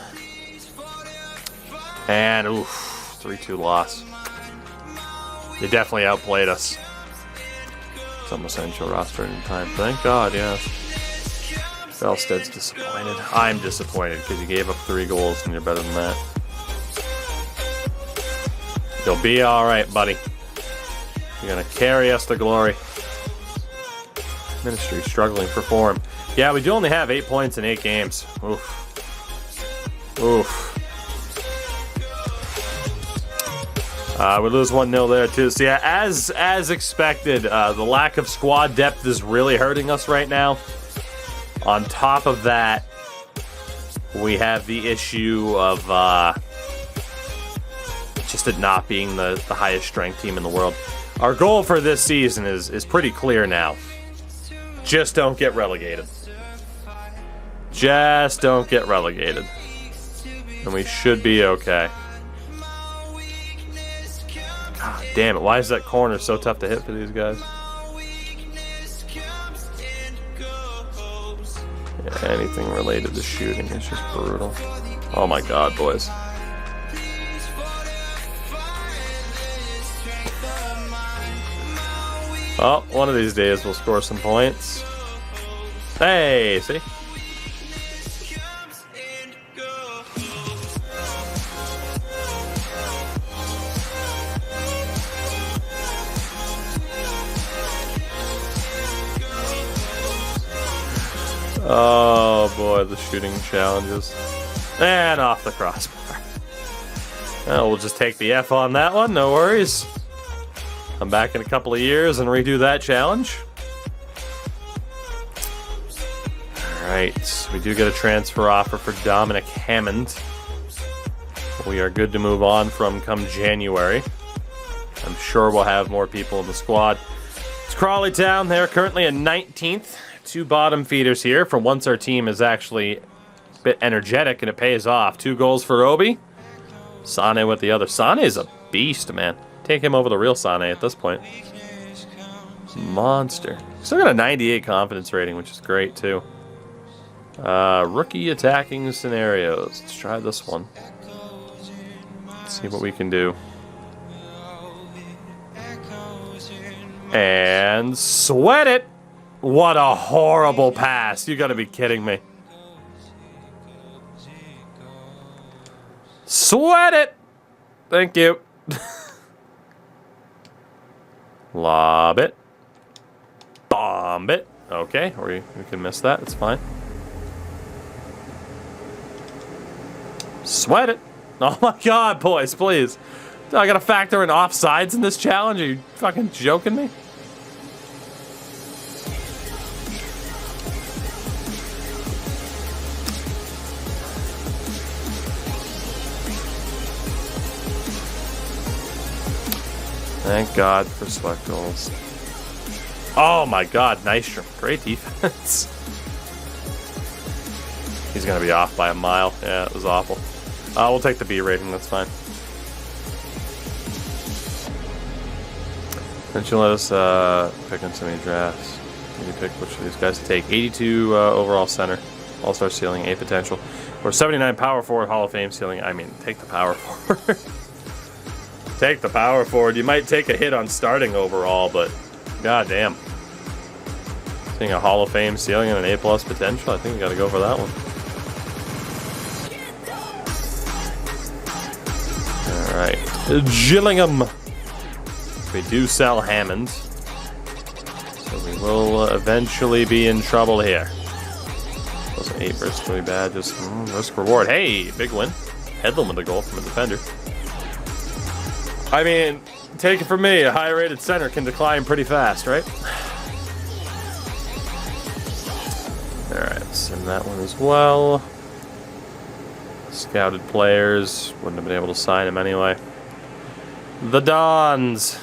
And, oof, 3-2 loss. They definitely outplayed us. Some essential roster in time. Thank God, yes. Fjellstedt's disappointed. I'm disappointed because you gave up 3 goals and you're better than that. You'll be alright, buddy. You're going to carry us to glory. Ministry struggling for form. Yeah, we do only have 8 points in 8 games. Oof. Oof. We lose 1-0 there, too. So, yeah, as expected, the lack of squad depth is really hurting us right now. On top of that, we have the issue of just it not being the highest strength team in the world. Our goal for this season is pretty clear now. Just don't get relegated. Just don't get relegated. And we should be okay. God damn it, why is that corner so tough to hit for these guys? Yeah, anything related to shooting is just brutal. Oh my god, boys. Oh, one of these days we'll score some points. Hey, see? Oh boy, the shooting challenges. And off the crossbar. Well, we'll just take the F on that one, no worries. Come back in a couple of years and redo that challenge. Alright, we do get a transfer offer for Dominic Hammond. We are good to move on from come January. I'm sure we'll have more people in the squad. It's Crawley Town. They're currently in 19th. 2 bottom feeders here for once our team is actually a bit energetic and it pays off. 2 goals for Obi. Sane with the other. Sane is a beast, man. Take him over the real Sane at this point. Monster. Still got a 98 confidence rating, which is great, too. Rookie attacking scenarios. Let's try this one. Let's see what we can do. And sweat it! What a horrible pass. You gotta be kidding me. Sweat it! Thank you. Lob it. Bomb it. Okay, or we can miss that. It's fine. Sweat it. Oh my god, boys, please. I gotta factor in offsides in this challenge? Are you fucking joking me? Thank God for sweat goals. Oh my God, Nystrom. Great defense. He's going to be off by a mile. Yeah, it was awful. We'll take the B rating, that's fine. Don't you let us pick in so many drafts? Can you pick which of these guys to take? 82 overall center. All-star ceiling, A potential. Or 79 power forward, Hall of Fame ceiling. I mean, take the power forward. Take the power forward. You might take a hit on starting overall, but goddamn. Seeing a Hall of Fame ceiling and an A+ potential, I think you got to go for that one. All right, Gillingham. We do sell Hammond, so we will eventually be in trouble here. Wasn't 8 risk really bad, just risk reward. Hey, big win. Headlam with a goal from a defender. I mean, take it from me, a high-rated center can decline pretty fast, right? Alright, sim that one as well. Scouted players, wouldn't have been able to sign him anyway. The Dons.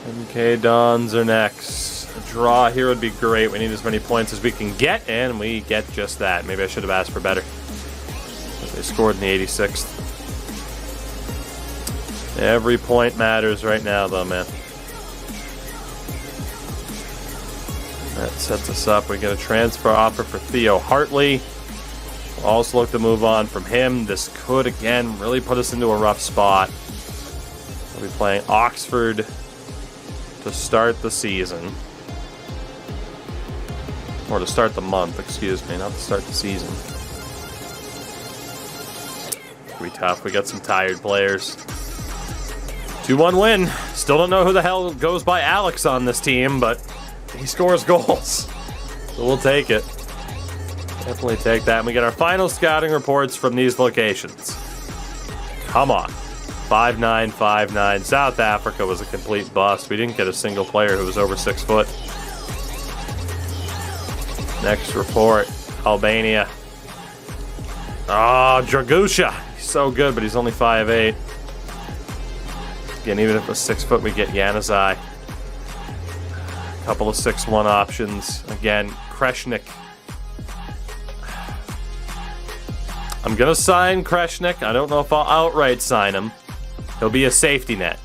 MK Dons are next. A draw here would be great. We need as many points as we can get, and we get just that. Maybe I should have asked for better. They scored in the 86th. Every point matters right now, though, man. That sets us up. We get a transfer offer for Theo Hartley. We'll also look to move on from him. This could, again, really put us into a rough spot. We'll be playing Oxford to start the season. Or to start the month, excuse me, not to start the season. It'll be tough. We got some tired players. 2-1 win. Still don't know who the hell goes by Alex on this team, but he scores goals. So we'll take it. Definitely take that. And we get our final scouting reports from these locations. Come on. 5'9", 5'9". South Africa was a complete bust. We didn't get a single player who was over 6 foot. Next report. Albania. Oh, Dragusha. He's so good, but he's only 5'8". Again, even if it was 6 foot, we get Januzaj. A couple of 6'1" options. Again, Kreshnik. I'm going to sign Kreshnik. I don't know if I'll outright sign him. He'll be a safety net.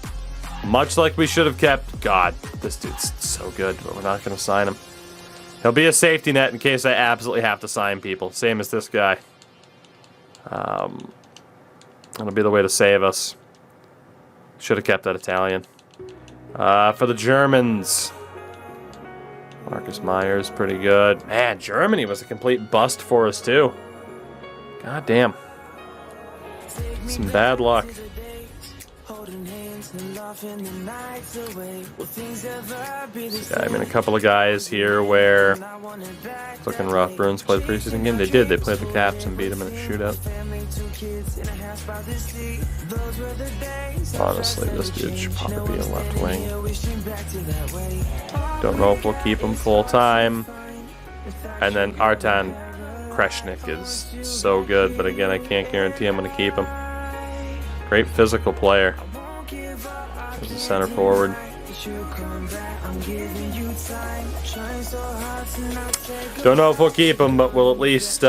Much like we should have kept. God, this dude's so good, but we're not going to sign him. He'll be a safety net in case I absolutely have to sign people. Same as this guy. That'll be the way to save us. Should have kept that Italian. For the Germans. Marcus Myers, pretty good. Man, Germany was a complete bust for us, too. God damn. Some bad luck. Yeah, I mean, a couple of guys here where it's looking rough. Bruins played the preseason game. They did. They played the Caps and beat them in a shootout. Honestly, this dude should probably be a left wing. Don't know if we'll keep him full time. And then Artan Kreshnik is so good, but again, I can't guarantee I'm going to keep him. Great physical player. As a center forward. Don't know if we'll keep him, but we'll at least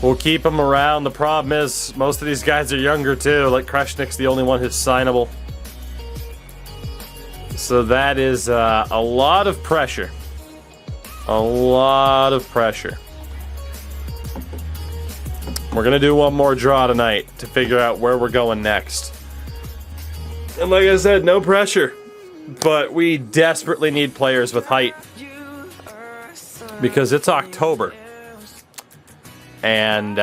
we'll keep him around. The problem is most of these guys are younger too. Like Kreshnik's the only one who's signable. So that is a lot of pressure. A lot of pressure. We're gonna do one more draw tonight to figure out where we're going next. And like I said, no pressure. But we desperately need players with height. Because it's October. And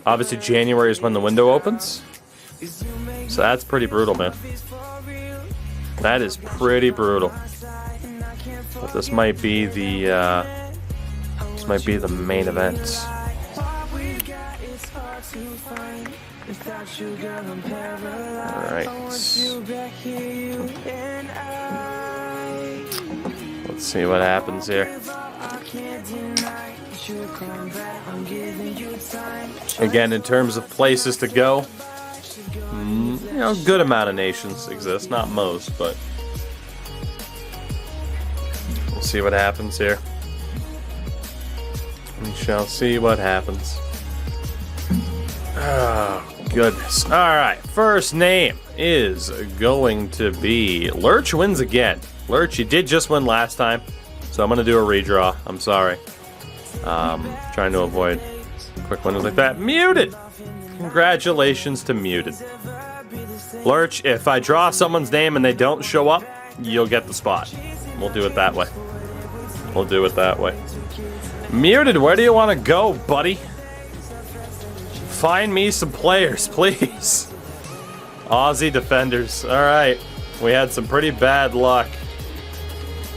Obviously, January is when the window opens. So that's pretty brutal, man. That is pretty brutal. But this might be the main event. Alright. Let's see what happens here. Again, in terms of places to go, you know, good amount of nations exist. Not most, but we'll see what happens here. We shall see what happens. Oh, goodness. Alright, first name is going to be... Lurch wins again. Lurch, you did just win last time, so I'm going to do a redraw. I'm sorry. Trying to avoid quick winners like that. Muted! Congratulations to Muted. Lurch, if I draw someone's name and they don't show up, you'll get the spot. We'll do it that way. We'll do it that way. Muted, where do you want to go, buddy? Find me some players, please. Aussie defenders. Alright. We had some pretty bad luck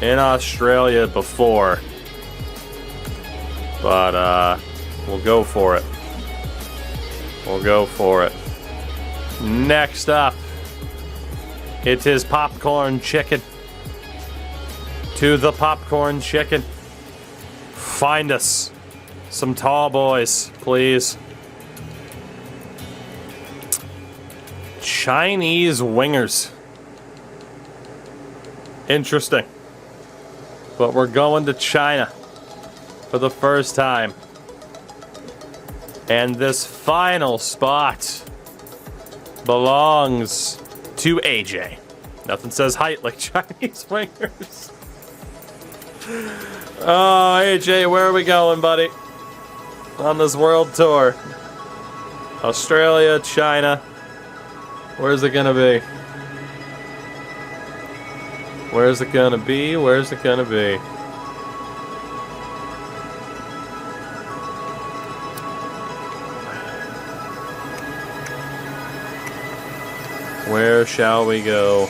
in Australia before. But, we'll go for it. We'll go for it. Next up, it is popcorn chicken. To the popcorn chicken. Find us some tall boys, please. Chinese wingers. Interesting. But we're going to China for the first time. And this final spot belongs to AJ. Nothing says height like Chinese wingers. Oh, AJ, where are we going, buddy? On this world tour. Australia, China. Where's it gonna be? Where's it gonna be? Where's it gonna be? Where shall we go?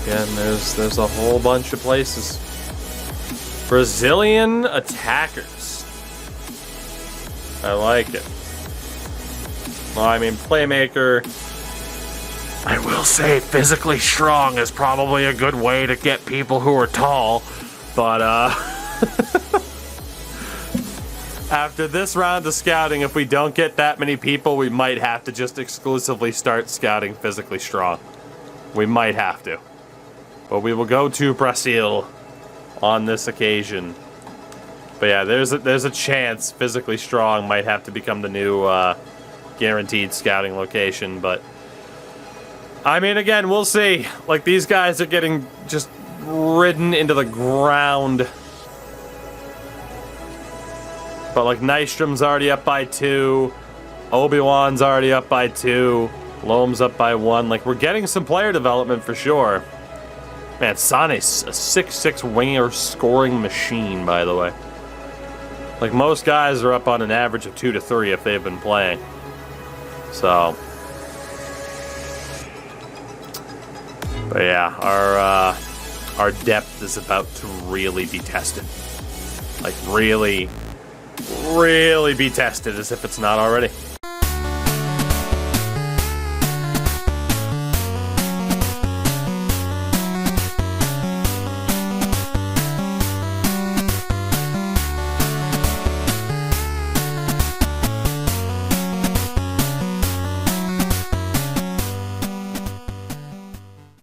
Again, there's a whole bunch of places. Brazilian attackers. I like it. Well, I mean, playmaker. I will say physically strong is probably a good way to get people who are tall. But, after this round of scouting, if we don't get that many people, we might have to just exclusively start scouting physically strong. We might have to. But we will go to Brazil on this occasion. But yeah, there's a chance physically strong might have to become the new guaranteed scouting location. But I mean, again, we'll see. Like, these guys are getting just ridden into the ground. But like, Nystrom's already up by 2. Obi-Wan's already up by 2. Loam's up by 1. Like, we're getting some player development for sure. Man, Sane's a 6'6" winger scoring machine, by the way. Like, most guys are up on an average of 2 to 3 if they've been playing. So. But yeah, our depth is about to really be tested. Like, really be tested as if it's not already.